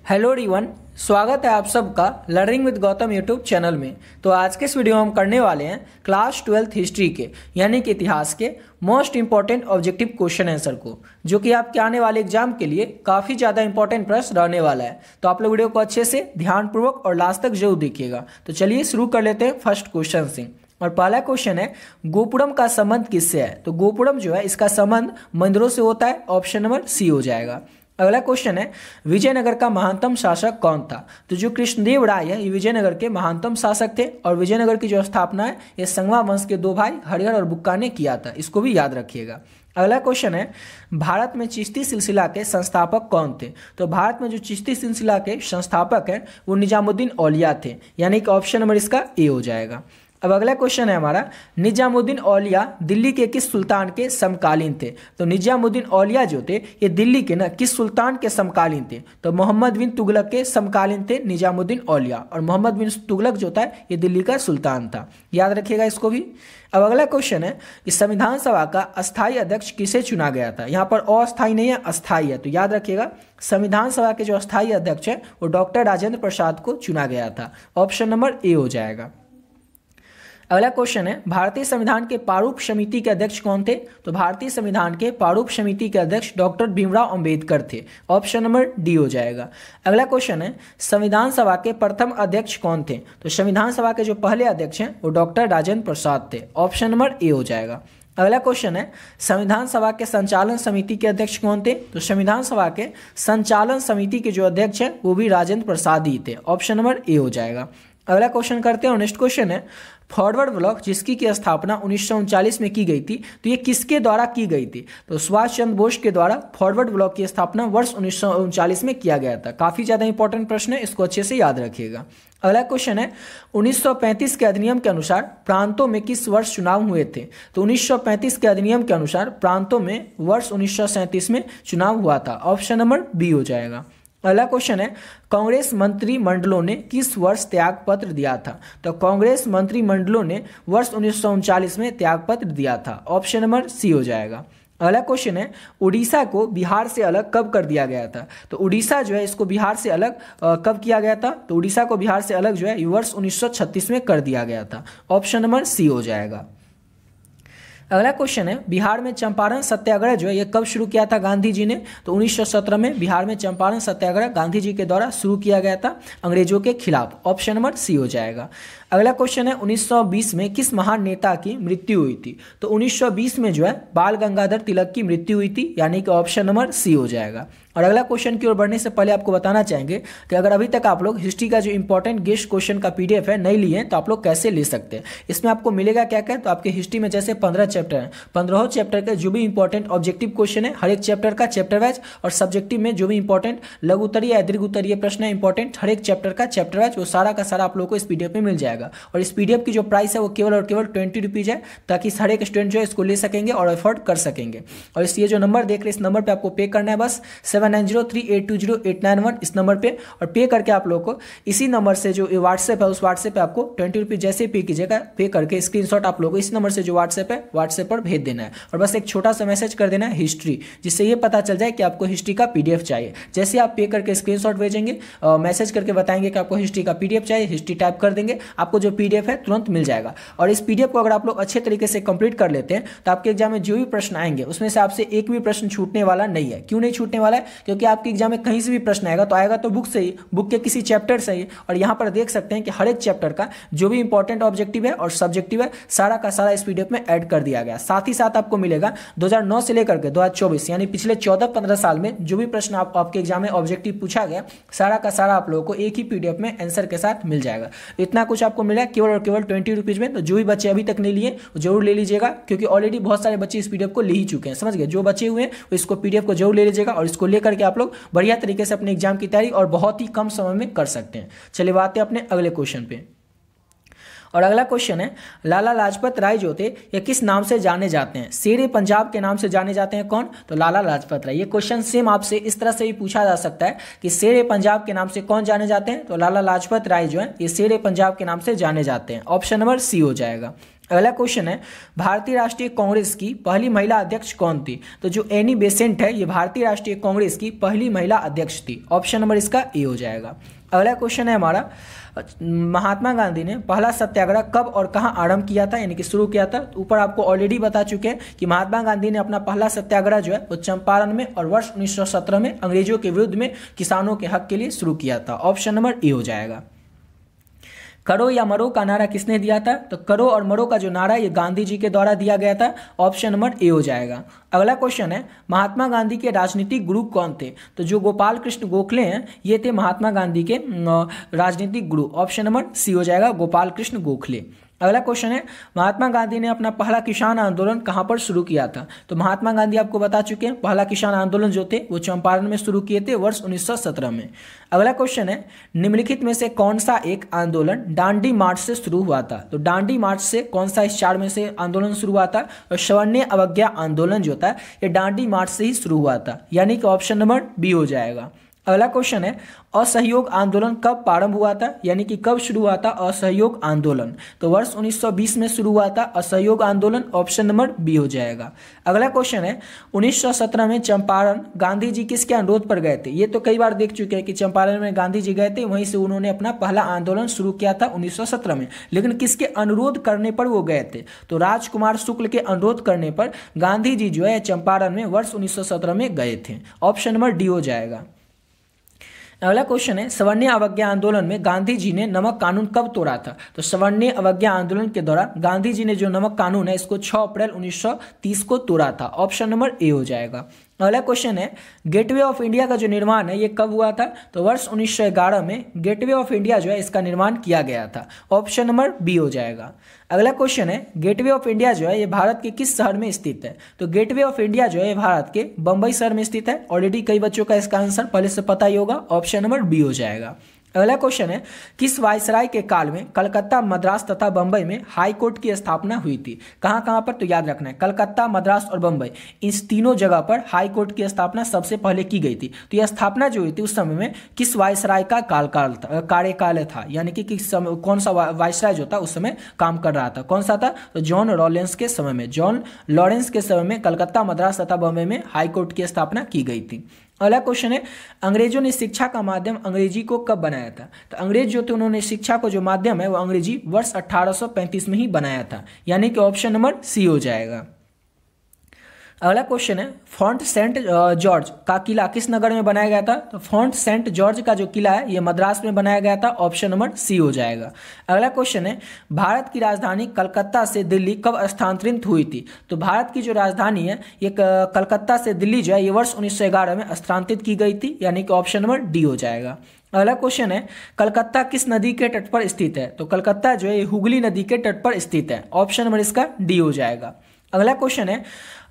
Hello everyone, स्वागत है आप सबका learning with Gautam YouTube channel में। तो आज के इस वीडियो में हम करने वाले हैं क्लास 12th हिस्ट्री के यानी कि इतिहास के most important objective question answer को, जो कि आपके आने वाले एग्जाम के लिए काफ़ी ज़्यादा इंपॉर्टेंट प्रश्न रहने वाला है। तो आप लोग वीडियो को अच्छे से ध्यानपूर्वक और लास्ट तक जरूर देखिएगा। तो चलिए शुरू कर लेते हैं फर्स्ट क्वेश्चन से। और पहला क्वेश्चन है, गोपुरम का संबंध किससे है? तो गोपुरम जो है इसका संबंध मंदिरों से होता है। ऑप्शन नंबर सी हो जाएगा। अगला क्वेश्चन है, विजयनगर का महानतम शासक कौन था? तो जो कृष्णदेव राय है ये विजयनगर के महानतम शासक थे। और विजयनगर की जो स्थापना है ये संगमा वंश के दो भाई हरिहर और बुक्का ने किया था। इसको भी याद रखिएगा। अगला क्वेश्चन है, भारत में चिश्ती सिलसिला के संस्थापक कौन थे? तो भारत में जो चिश्ती सिलसिला के संस्थापक हैं वो निजामुद्दीन औलिया थे, यानी कि ऑप्शन नंबर इसका ए हो जाएगा। अब अगला क्वेश्चन है हमारा, निजामुद्दीन औलिया दिल्ली के किस सुल्तान के समकालीन थे? तो निजामुद्दीन औलिया जो थे ये दिल्ली के किस सुल्तान के समकालीन थे? तो मोहम्मद बिन तुगलक के समकालीन थे निजामुद्दीन औलिया। और मोहम्मद बिन तुगलक जो था ये दिल्ली का सुल्तान था, याद रखिएगा इसको भी। अब अगला क्वेश्चन है कि संविधान सभा का अस्थायी अध्यक्ष किसे चुना गया था? यहाँ पर अस्थायी नहीं है, अस्थायी है, तो याद रखिएगा संविधान सभा के जो अस्थायी अध्यक्ष है वो डॉक्टर राजेंद्र प्रसाद को चुना गया था। ऑप्शन नंबर ए हो जाएगा। अगला क्वेश्चन है, भारतीय संविधान के प्रारूप समिति के अध्यक्ष कौन थे? तो भारतीय संविधान के प्रारूप समिति के अध्यक्ष डॉक्टर भीमराव अंबेडकर थे। ऑप्शन नंबर डी हो जाएगा। अगला क्वेश्चन है, संविधान सभा के प्रथम अध्यक्ष कौन थे? तो संविधान सभा के जो पहले अध्यक्ष हैं वो डॉक्टर राजेंद्र प्रसाद थे। ऑप्शन नंबर ए हो जाएगा। अगला क्वेश्चन है, संविधान सभा के संचालन समिति के अध्यक्ष कौन थे? तो संविधान सभा के संचालन समिति के जो अध्यक्ष हैं वो भी राजेंद्र प्रसाद ही थे। ऑप्शन नंबर ए हो जाएगा। अगला क्वेश्चन करते हैं और नेक्स्ट क्वेश्चन है, फॉरवर्ड ब्लॉक जिसकी की स्थापना 1939 में की गई थी, तो ये किसके द्वारा की गई थी? तो सुभाष चंद्र बोस के द्वारा फॉरवर्ड ब्लॉक की स्थापना वर्ष 1939 में किया गया था। काफी ज्यादा इंपॉर्टेंट प्रश्न है, इसको अच्छे से याद रखिएगा। अगला क्वेश्चन है, 1935 के अधिनियम के अनुसार प्रांतों में किस वर्ष चुनाव हुए थे? तो 1935 के अधिनियम के अनुसार प्रांतों में वर्ष 1937 में चुनाव हुआ था। ऑप्शन नंबर बी हो जाएगा। अगला क्वेश्चन है, कांग्रेस मंत्रिमंडलों ने किस वर्ष त्यागपत्र दिया था? तो कांग्रेस मंत्रिमंडलों ने वर्ष 1939 में त्यागपत्र दिया था। ऑप्शन नंबर सी हो जाएगा। अगला क्वेश्चन है, उड़ीसा को बिहार से अलग कब कर दिया गया था? तो उड़ीसा जो है इसको बिहार से अलग कब किया गया था? तो उड़ीसा को बिहार से अलग जो है वर्ष 1936 में कर दिया गया था। ऑप्शन नंबर सी हो जाएगा। अगला क्वेश्चन है, बिहार में चंपारण सत्याग्रह जो है ये कब शुरू किया था गांधी जी ने? तो 1917 में बिहार में चंपारण सत्याग्रह गांधी जी के द्वारा शुरू किया गया था अंग्रेजों के खिलाफ। ऑप्शन नंबर सी हो जाएगा। अगला क्वेश्चन है, 1920 में किस महान नेता की मृत्यु हुई थी? तो 1920 में जो है बाल गंगाधर तिलक की मृत्यु हुई थी, यानी कि ऑप्शन नंबर सी हो जाएगा। और अगला क्वेश्चन की ओर बढ़ने से पहले आपको बताना चाहेंगे कि अगर अभी तक आप लोग हिस्ट्री का जो इंपॉर्टेंट गेस्ट क्वेश्चन का पीडीएफ है नहीं लिए तो आप लोग कैसे ले सकते हैं। इसमें आपको मिलेगा क्या क्या? तो आपके हिस्ट्री में जैसे 15 चैप्टर हैं, 15 चैप्टर के जो भी इंपॉर्टेंट ऑब्जेक्टिव क्वेश्चन है हर एक चैप्टर का चैप्टर वाइज, और सब्जेक्टिव में जो भी इंपॉर्टेंट लघु उत्तरीय या दीर्घ उत्तरीय प्रश्न है इंपॉर्टेंट हर एक चैप्टर का चैप्टर वाइज, वो सारा का सारा आप लोग को इस पीडीएफ में मिल जाएगा। और इस पीडीएफ की जो प्राइस है वो केवल और केवल 20 रुपीज है, ताकि हर एक स्टूडेंट जो है इसको ले सकेंगे और अफोर्ड कर सकेंगे। और इस ये जो नंबर देख रहे हैं इस नंबर पे आपको पे करना है बस 7903820891 इस नंबर पे, और पे करके आप लोगों को इसी नंबर से जो व्हाट्सएप है उस व्हाट्सएप पे आपको 20 रुपीज जैसे पे कीजिएगा, पे करके स्क्रीनशॉट आप लोगों को इस नंबर से जो व्हाट्सएप है व्हाट्सएप पर भेज देना है। और बस एक छोटा सा मैसेज कर देना है हिस्ट्री, जिससे ये पता चल जाए कि आपको हिस्ट्री का पीडीएफ चाहिए। जैसे आप पे करके स्क्रीनशॉट भेजेंगे, मैसेज करके बताएंगे कि आपको हिस्ट्री का पीडीएफ चाहिए, हिस्ट्री टाइप कर देंगे, आपको जो पीडीएफ है तुरंत मिल जाएगा। और इस पीडीएफ को अगर आप लोग अच्छे तरीके से कंप्लीट कर लेते हैं तो आपके एग्जाम में जो भी प्रश्न आएंगे उसमें से आपसे एक भी प्रश्न छूटने वाला नहीं है। क्यों नहीं छूटने वाला है? क्योंकि आपके एग्जाम में कहीं से भी प्रश्न आएगा तो बुक से ही, बुक के किसी चैप्टर से ही। और यहाँ पर देख सकते हैं कि हर एक चैप्टर का जो भी इंपॉर्टेंट ऑब्जेक्टिव है और सब्जेक्टिव है सारा का सारा इस पीडीएफ में ऐड कर दिया गया। साथ ही साथ आपको मिलेगा 2009 से लेकर के 2024 यानी पिछले 14-15 साल में जो भी प्रश्न आपके एग्जाम में ऑब्जेक्टिव पूछा गया सारा का सारा आप लोगों को एक ही पीडीएफ में आंसर के साथ मिल जाएगा। इतना कुछ आपको मिला केवल और केवल 20 रुपीज में। तो जो भी बच्चे अभी तक नहीं लिए जरूर ले लीजिएगा, क्योंकि ऑलरेडी बहुत सारे बच्चे इस पीडीएफ को ले ही चुके हैं, समझ गए। जो बच्चे हुए हैं वो इसको पीडीएफ को जरूर ले लीजिएगा और इसको लेकर के आप लोग बढ़िया तरीके से अपने एग्जाम की तैयारी और बहुत ही कम समय में कर सकते हैं। चलिए बात है अपने अगले क्वेश्चन पे। और अगला क्वेश्चन है, लाला लाजपत राय जो थे ये किस नाम से जाने जाते हैं? शेरे पंजाब के नाम से जाने जाते हैं। कौन? तो लाला लाजपत राय। ये क्वेश्चन सेम आपसे इस तरह से भी पूछा जा सकता है कि शेरे पंजाब के नाम से कौन जाने जाते हैं? तो लाला लाजपत राय जो है ये शेरे पंजाब के नाम से जाने जाते हैं। ऑप्शन नंबर सी हो जाएगा। अगला क्वेश्चन है भारतीय राष्ट्रीय कांग्रेस की पहली महिला अध्यक्ष कौन थी? तो जो एनी बेसेंट है ये भारतीय राष्ट्रीय कांग्रेस की पहली महिला अध्यक्ष थी। ऑप्शन नंबर इसका ए हो जाएगा। अगला क्वेश्चन है हमारा, महात्मा गांधी ने पहला सत्याग्रह कब और कहां आरंभ किया था, यानी कि शुरू किया था? तो ऊपर आपको ऑलरेडी बता चुके हैं कि महात्मा गांधी ने अपना पहला सत्याग्रह जो है वो चंपारण में और वर्ष 1917 में अंग्रेजों के विरुद्ध में किसानों के हक के लिए शुरू किया था। ऑप्शन नंबर ए हो जाएगा। करो या मरो का नारा किसने दिया था? तो करो और मरो का जो नारा ये गांधी जी के द्वारा दिया गया था। ऑप्शन नंबर ए हो जाएगा। अगला क्वेश्चन है महात्मा गांधी के राजनीतिक गुरु कौन थे? तो जो गोपाल कृष्ण गोखले हैं ये थे महात्मा गांधी के राजनीतिक गुरु। ऑप्शन नंबर सी हो जाएगा, गोपाल कृष्ण गोखले। अगला क्वेश्चन है महात्मा गांधी ने अपना पहला किसान आंदोलन कहां पर शुरू किया था? तो महात्मा गांधी आपको बता चुके हैं पहला किसान आंदोलन जो थे वो चंपारण में शुरू किए थे वर्ष 1917 में। अगला क्वेश्चन है निम्नलिखित में से कौन सा एक आंदोलन दांडी मार्च से शुरू हुआ था? तो दांडी मार्च से कौन सा इस चार में से आंदोलन शुरू हुआ था? और सवर्णीय अवज्ञा आंदोलन जो था ये दांडी मार्च से ही शुरू हुआ था, यानी कि ऑप्शन नंबर बी हो जाएगा। अगला क्वेश्चन है असहयोग आंदोलन कब प्रारंभ हुआ था, यानी कि कब शुरू हुआ था असहयोग आंदोलन? तो वर्ष 1920 में शुरू हुआ था असहयोग आंदोलन। ऑप्शन नंबर बी हो जाएगा। अगला क्वेश्चन है 1917 में चंपारण गांधी जी किसके अनुरोध पर गए थे? ये तो कई बार देख चुके हैं कि चंपारण में गांधी जी गए थे, वहीं से उन्होंने अपना पहला आंदोलन शुरू किया था 1917 में, लेकिन किसके अनुरोध करने पर वो गए थे? तो राजकुमार शुक्ल के अनुरोध करने पर गांधी जी जो है चंपारण में वर्ष 1917 में गए थे। ऑप्शन नंबर डी हो जाएगा। अगला क्वेश्चन है सवर्णीय अवज्ञा आंदोलन में गांधी जी ने नमक कानून कब तोड़ा था? तो सवर्णीय अवज्ञा आंदोलन के दौरान गांधी जी ने जो नमक कानून है इसको 6 अप्रैल 1930 को तोड़ा था। ऑप्शन नंबर ए हो जाएगा। अगला क्वेश्चन है गेटवे ऑफ इंडिया का जो निर्माण है ये कब हुआ था? तो वर्ष 1911 में गेटवे ऑफ इंडिया जो है इसका निर्माण किया गया था। ऑप्शन नंबर बी हो जाएगा। अगला क्वेश्चन है गेटवे ऑफ इंडिया जो है ये भारत के किस शहर में स्थित है? तो गेटवे ऑफ इंडिया जो है भारत के बंबई शहर में स्थित है। ऑलरेडी कई बच्चों का इसका आंसर पहले से पता ही होगा। ऑप्शन नंबर बी हो जाएगा। अगला क्वेश्चन है किस वायसराय के काल में कलकत्ता, मद्रास तथा बंबई में हाई कोर्ट की स्थापना हुई थी? कहां कहां पर? तो याद रखना है कलकत्ता, मद्रास और बंबई, इस तीनों जगह पर हाई कोर्ट की स्थापना सबसे पहले की गई थी। तो यह स्थापना जो हुई थी उस समय में किस वायसराय का कार्यकाल था, यानी कि किस समय कौन सा वायसराय जो था उस समय काम कर रहा था? कौन सा था? तो जॉन लॉरेंस के समय में, जॉन लॉरेंस के समय में कलकत्ता, मद्रास तथा बंबई में हाई कोर्ट की स्थापना की गई थी। अगला क्वेश्चन है अंग्रेजों ने शिक्षा का माध्यम अंग्रेजी को कब बनाया था? तो अंग्रेज जो थे उन्होंने शिक्षा को जो माध्यम है वो अंग्रेजी वर्ष 1835 में ही बनाया था, यानी कि ऑप्शन नंबर सी हो जाएगा। अगला क्वेश्चन है फोर्ट सेंट जॉर्ज का किला किस नगर में बनाया गया था? तो फोर्ट सेंट जॉर्ज का जो किला है ये मद्रास में बनाया गया था। ऑप्शन नंबर सी हो जाएगा। अगला क्वेश्चन है भारत की राजधानी कलकत्ता से दिल्ली कब स्थानांतरित हुई थी? तो भारत की जो राजधानी है ये कलकत्ता से दिल्ली जो है ये वर्ष 1911 में स्थानांतरित की गई थी, यानी कि ऑप्शन नंबर डी हो जाएगा। अगला क्वेश्चन है कलकत्ता किस नदी के तट पर स्थित है? तो कलकत्ता जो है ये हुगली नदी के तट पर स्थित है। ऑप्शन नंबर इसका डी हो जाएगा। अगला क्वेश्चन है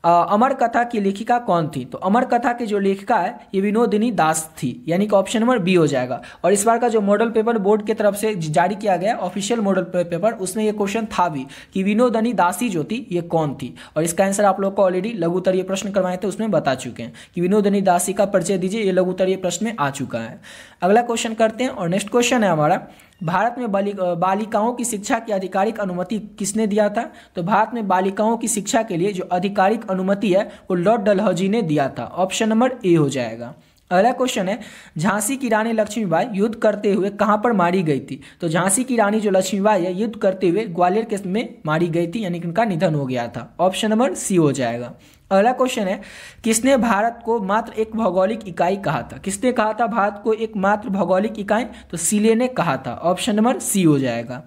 अमर कथा की लेखिका कौन थी? तो अमर कथा की जो लेखिका है ये विनोदिनी दास थी, यानी कि ऑप्शन नंबर बी हो जाएगा। और इस बार का जो मॉडल पेपर बोर्ड की तरफ से जारी किया गया ऑफिशियल मॉडल पेपर उसमें ये क्वेश्चन था भी कि विनोदिनी दासी जो थी ये कौन थी, और इसका आंसर आप लोग को ऑलरेडी लघुत्तरीय प्रश्न करवाए थे उसमें बता चुके हैं कि विनोदिनी दासी का परिचय दीजिए, ये लघुत्तरीय प्रश्न में आ चुका है। अगला क्वेश्चन करते हैं और नेक्स्ट क्वेश्चन है हमारा भारत में बालिकाओं की शिक्षा की आधिकारिक अनुमति किसने दिया था? तो भारत में बालिकाओं की शिक्षा के लिए जो आधिकारिक अनुमति है वो लॉर्ड डलहौजी ने दिया था। ऑप्शन नंबर ए हो जाएगा। अगला क्वेश्चन है झांसी की रानी लक्ष्मीबाई युद्ध करते हुए कहां पर मारी गई थी? तो झांसी की रानी जो लक्ष्मीबाई है युद्ध करते हुए ग्वालियर के में मारी गई थी, यानी कि उनका निधन हो गया था। ऑप्शन नंबर सी हो जाएगा। अगला क्वेश्चन है किसने भारत को मात्र एक भौगोलिक इकाई कहा था? किसने कहा था भारत को एक मात्र भौगोलिक इकाई? तो सीले ने कहा था। ऑप्शन नंबर सी हो जाएगा।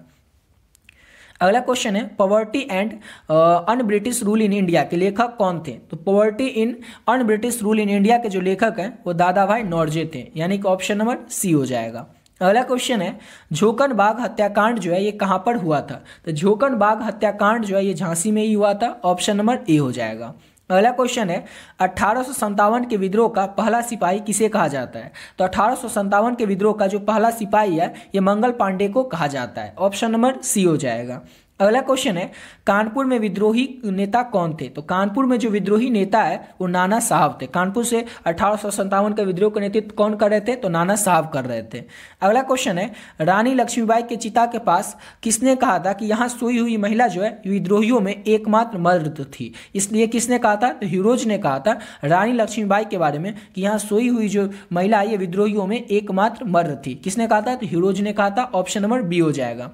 अगला क्वेश्चन है poverty and un British rule in India के लेखक कौन थे? तो poverty in un British rule in India के जो लेखक हैं वो दादा भाई नौरोजी थे, यानी कि ऑप्शन नंबर सी हो जाएगा। अगला क्वेश्चन है झोकन बाग हत्याकांड जो है ये कहां पर हुआ था? तो झोकन बाग हत्याकांड जो है ये झांसी में ही हुआ था। ऑप्शन नंबर ए हो जाएगा। अगला क्वेश्चन है 1857 के विद्रोह का पहला सिपाही किसे कहा जाता है? तो 1857 के विद्रोह का जो पहला सिपाही है ये मंगल पांडे को कहा जाता है। ऑप्शन नंबर सी हो जाएगा। अगला क्वेश्चन है, कानपुर में विद्रोही नेता कौन थे? तो कानपुर में जो विद्रोही नेता है वो नाना साहब थे। कानपुर से 1857 के विद्रोह का नेतृत्व कौन कर रहे थे? तो नाना साहब कर रहे थे। अगला क्वेश्चन है, रानी लक्ष्मीबाई के चिता के पास किसने कहा था कि यहाँ सोई हुई महिला जो है विद्रोहियों में एकमात्र मर्द थी? इसलिए किसने कहा था? तो हीरोज ने कहा था रानी लक्ष्मीबाई के बारे में कि यहाँ सोई हुई जो महिला है ये विद्रोहियों में एकमात्र मर्द थी। किसने कहा था? तो हीरोज ने कहा था। ऑप्शन नंबर बी हो जाएगा।